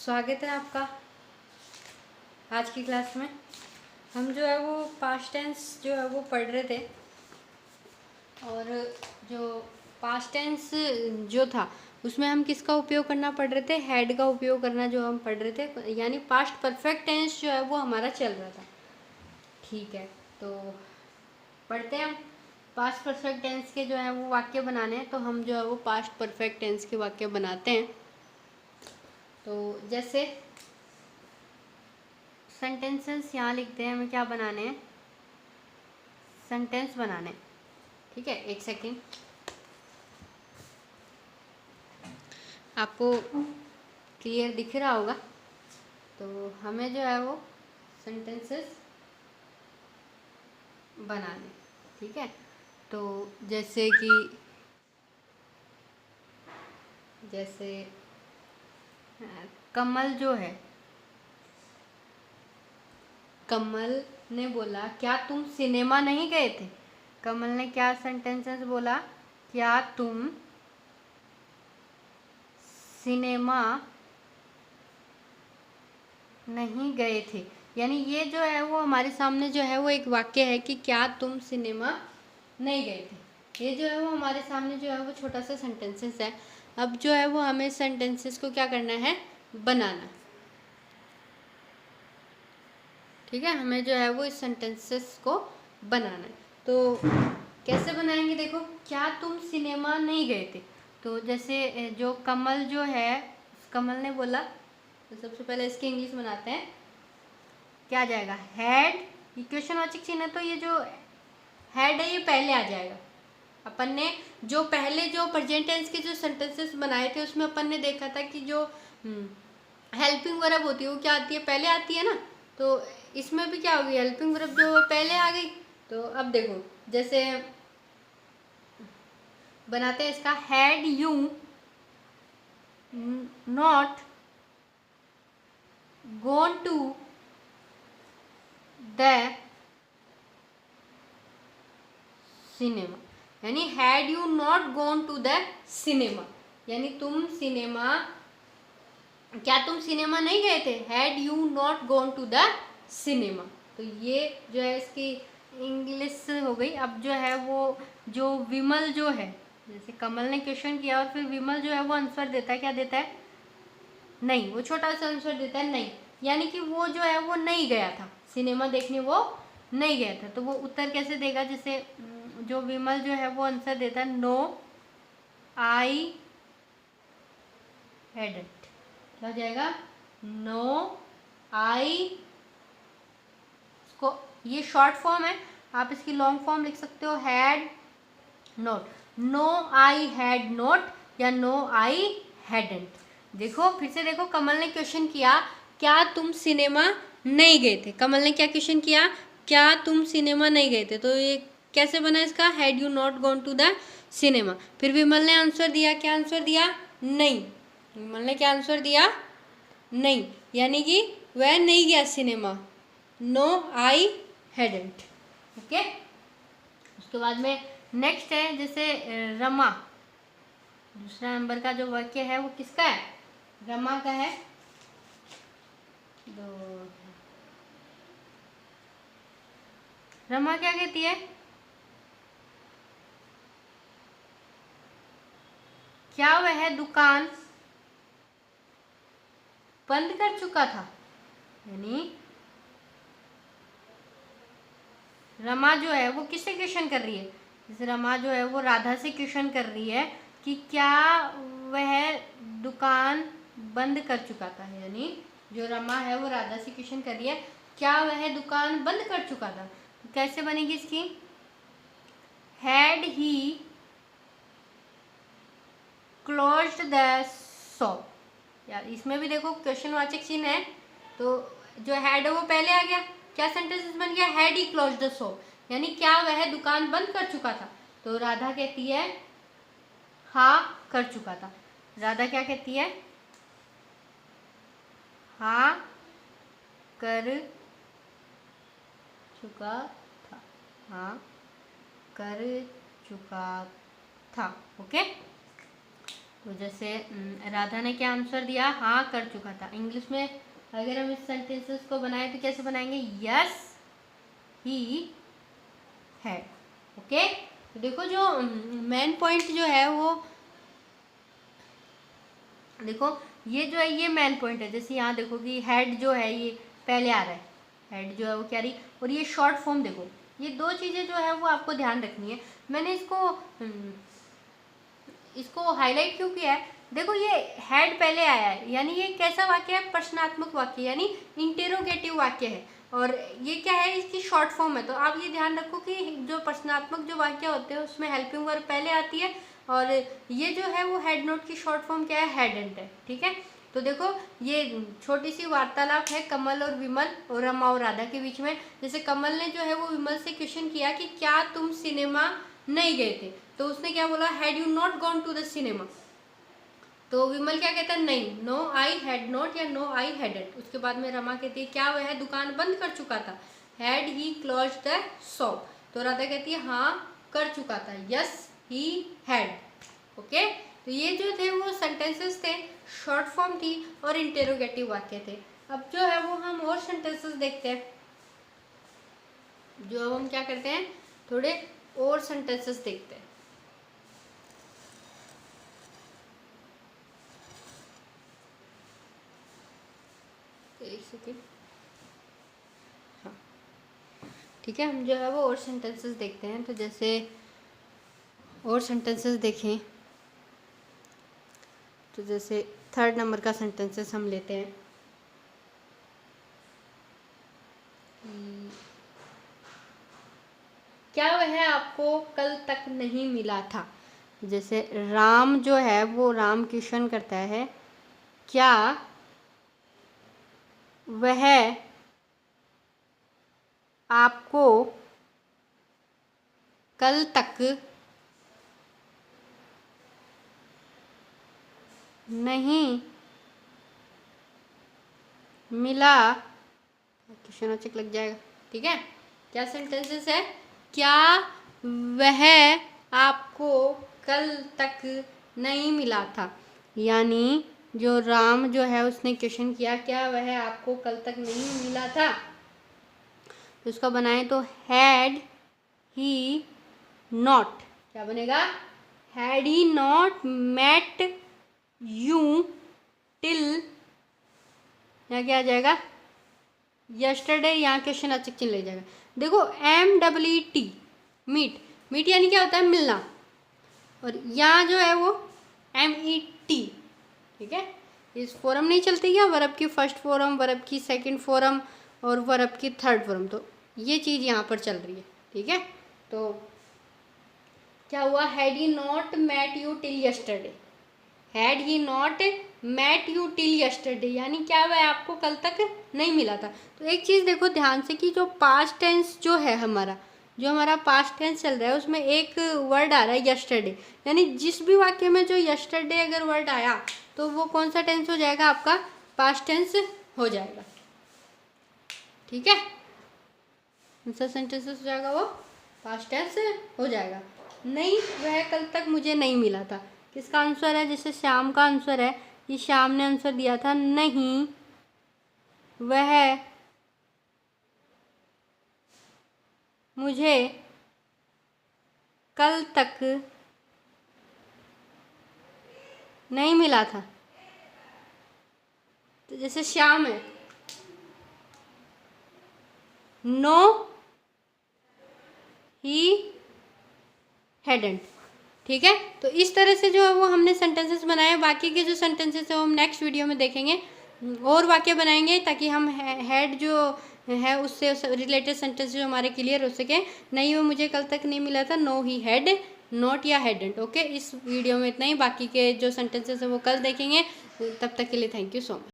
स्वागत है आपका आज की क्लास में। हम जो है वो पास्ट टेंस जो है वो पढ़ रहे थे, और जो पास्ट टेंस जो था उसमें हम किसका उपयोग करना पढ़ रहे थे, हैड का उपयोग करना जो हम पढ़ रहे थे, यानी पास्ट परफेक्ट टेंस जो है वो हमारा चल रहा था। ठीक है, तो पढ़ते हैं हम। पास्ट परफेक्ट टेंस के जो है वो वाक्य बनाने हैं, तो हम जो है वो पास्ट परफेक्ट टेंस के वाक्य बनाते हैं। तो जैसे सेंटेंसेस यहाँ लिखते हैं, हमें क्या बनाने हैं, सेंटेंस बनाने हैं। ठीक है, एक सेकेंड, आपको क्लियर दिख रहा होगा। तो हमें जो है वो सेंटेंसेस बनाने, ठीक है। तो जैसे कि कमल जो है, कमल ने बोला क्या तुम सिनेमा नहीं गए थे। कमल ने क्या सेंटेंसेस बोला, क्या तुम सिनेमा नहीं गए थे। यानी ये जो है वो हमारे सामने जो है वो एक वाक्य है कि क्या तुम सिनेमा नहीं गए थे। ये जो है वो हमारे सामने जो है वो छोटा सा सेंटेंसेस है। अब जो है वो हमें सेंटेंसेस को क्या करना है, बनाना। ठीक है, हमें जो है वो इस सेंटेंसेस को बनाना है। तो कैसे बनाएंगे, देखो, क्या तुम सिनेमा नहीं गए थे। तो जैसे जो कमल जो है, कमल ने बोला, तो सबसे पहले इसकी इंग्लिश बनाते हैं। क्या आ जाएगा, हैड, ये क्वेश्चनवाचक चिन्ह है, तो ये जो हैड है ये पहले आ जाएगा। अपन ने जो पहले जो प्रेजेंट टेंस के जो सेंटेंसेस बनाए थे उसमें अपन ने देखा था कि जो हेल्पिंग वर्ब होती है वो क्या आती है, पहले आती है ना। तो इसमें भी क्या होगी, हेल्पिंग वर्ब जो पहले आ गई। तो अब देखो, जैसे बनाते हैं इसका, had you not gone to the cinema, यानी had you not gone to the cinema, यानी तुम सिनेमा, क्या तुम सिनेमा नहीं गए थे, had you not gone to the cinema. तो ये जो है इसकी इंग्लिश हो गई। अब जो है वो जो विमल जो है, जैसे कमल ने क्वेश्चन किया और फिर विमल जो है वो आंसर देता है, क्या देता है, नहीं, वो छोटा सा आंसर देता है नहीं, यानी कि वो जो है वो नहीं गया था सिनेमा देखने, वो नहीं गया था। तो वो उत्तर कैसे देगा, जैसे जो विमल जो है वो आंसर देता है नो आई हैडंट। क्या हो जाएगा, नो आई, इसको ये शॉर्ट फॉर्म है, आप इसकी लॉन्ग फॉर्म लिख सकते हो, had not, no I had not या नो आई हैडंट। देखो फिर से देखो, कमल ने क्वेश्चन किया क्या तुम सिनेमा नहीं गए थे। कमल ने क्या क्वेश्चन किया, क्या तुम सिनेमा नहीं गए थे। तो ये कैसे बना इसका, had you not gone to the cinema. फिर विमल ने आंसर दिया, क्या आंसर दिया, नहीं। विमल ने क्या आंसर दिया, नहीं, यानी कि वह नहीं गया cinema, no I hadn't. Okay, उसके बाद में नेक्स्ट है जैसे रमा, दूसरा नंबर का जो वाक्य है वो किसका है, रमा का है। रमा क्या कहती है, क्या वह दुकान बंद कर चुका था। यानी रमा जो है वो किससे क्वेश्चन कर रही है, जैसे रमा जो है वो राधा से क्वेश्चन कर रही है कि क्या वह दुकान बंद कर चुका था। यानी जो रमा है वो राधा से क्वेश्चन कर रही है, क्या वह दुकान बंद कर चुका था। तो कैसे बनेगी इसकी, had he closed the shop. यार इसमें भी देखो क्वेश्चनवाचक चिन्ह है, तो जो हैड है वो पहले आ गया, क्या सेंटेंस बन गया, had he closed the shop, यानी क्या वह दुकान बंद कर चुका था। तो राधा कहती है हाँ कर चुका था। राधा क्या कहती है, हाँ कर चुका था, हाँ कर चुका था। ओके, तो जैसे राधा ने क्या आंसर दिया, हाँ कर चुका था। इंग्लिश में अगर हम इस सेंटेंसेस को बनाए तो कैसे बनाएंगे, यस ही हैड। ओके, तो देखो जो मेन पॉइंट जो है वो देखो, ये जो है ये मेन पॉइंट है। जैसे यहाँ देखो कि हेड जो है ये पहले आ रहा है, हेड जो है वो क्या रही, और ये शॉर्ट फॉर्म देखो, ये दो चीज़ें जो है वो आपको ध्यान रखनी है। मैंने इसको हाईलाइट क्यों किया है, देखो ये हेड पहले आया है, यानी ये कैसा वाक्य है, प्रश्नात्मक वाक्य, यानी इंटेरोगेटिव वाक्य है, और ये क्या है, इसकी शॉर्ट फॉर्म है। तो आप ये ध्यान रखो कि जो प्रश्नात्मक जो वाक्य होते हैं उसमें हेल्पिंग वर्ब पहले आती है, और ये जो है वो हेड नोट की शॉर्ट फॉर्म क्या है, हेडेंट है। ठीक है, तो देखो ये छोटी सी वार्तालाप है कमल और विमल और रमा और राधा के बीच में। जैसे कमल ने जो है वो विमल से क्वेश्चन किया कि क्या तुम सिनेमा नहीं गए थे, तो उसने क्या बोला, had you not gone to the cinema. तो विमल क्या कहता है, नहीं, नो आई हैड नॉट या नो आई हैडेंट। उसके बाद में रमा कहती है क्या वह दुकान बंद कर चुका था, had he close the shop. तो राधा कहती है हाँ कर चुका था, यस ही हैड। ओके, तो ये जो थे वो सेंटेंसेस थे, शॉर्ट फॉर्म थी और इंटेरोगेटिव वाक्य थे। अब जो है वो हम और सेंटेंसेस देखते हैं, जो अब हम क्या करते हैं, थोड़े और सेंटेंसेस देखते हैं। एक सेकेंड, हाँ ठीक है, हम जो है वो और सेंटेंसेस देखते हैं। तो जैसे और सेंटेंसेस देखें, तो जैसे 3rd नंबर का सेंटेंसेस हम लेते हैं, क्या वह आपको कल तक नहीं मिला था। जैसे राम जो है वो राम क्वेश्चन करता है, क्या वह आपको कल तक नहीं मिला, क्वेश्चन चेक लग जाएगा। ठीक है, क्या सेंटेंसेस है, क्या वह आपको कल तक नहीं मिला था, यानी जो राम जो है उसने क्वेश्चन किया क्या वह आपको कल तक नहीं मिला था, तो उसका बनाए तो हैड ही नॉट, क्या बनेगा, had he not met you till, यहाँ क्या आ जाएगा, यस्टरडे, यहाँ क्वेश्चन अचक चिन्ह ले जाएगा। देखो MEET, मीट, मीट यानी क्या होता है, मिलना, और यहाँ जो है वो MET। ठीक है, इस फॉर्म नहीं चलती क्या, वर्ब की फर्स्ट फॉर्म, वर्ब की सेकंड फॉर्म और वर्ब की थर्ड फॉर्म, तो ये चीज़ यहाँ पर चल रही है। ठीक है, तो क्या हुआ, had he not met you till yesterday, had he not met you till yesterday, यानी क्या वह आपको कल तक नहीं मिला था। तो एक चीज़ देखो ध्यान से कि जो पास्ट टेंस जो है हमारा, जो हमारा पास्ट टेंस चल रहा है उसमें एक वर्ड आ रहा है यस्टरडे, यानी जिस भी वाक्य में जो यस्टरडे अगर वर्ड आया तो वो कौन सा टेंस हो जाएगा, आपका पास्ट टेंस हो जाएगा। ठीक है, कौन सा सेंटेंस हो जाएगा, वो पास्ट टेंस हो जाएगा। नहीं, वह कल तक मुझे नहीं मिला था, किसका आंसर है, जैसे श्याम का आंसर है, ये श्याम ने आंसर दिया था, नहीं वह मुझे कल तक नहीं मिला था। तो जैसे श्याम है, नो ही हैडंट। ठीक है, तो इस तरह से जो है वो हमने सेंटेंसेस बनाए। बाकी के जो सेंटेंसेस है वो हम नेक्स्ट वीडियो में देखेंगे, और वाक्य बनाएंगे ताकि हम हेड जो है उससे रिलेटेड सेंटेंस जो हमारे क्लियर हो सके। नहीं वो मुझे कल तक नहीं मिला था, नो ही हैड नॉट या हैडंट। ओके, इस वीडियो में इतना ही, बाकी के जो सेंटेंसेस है वो कल देखेंगे। तब तक के लिए थैंक यू सो मच।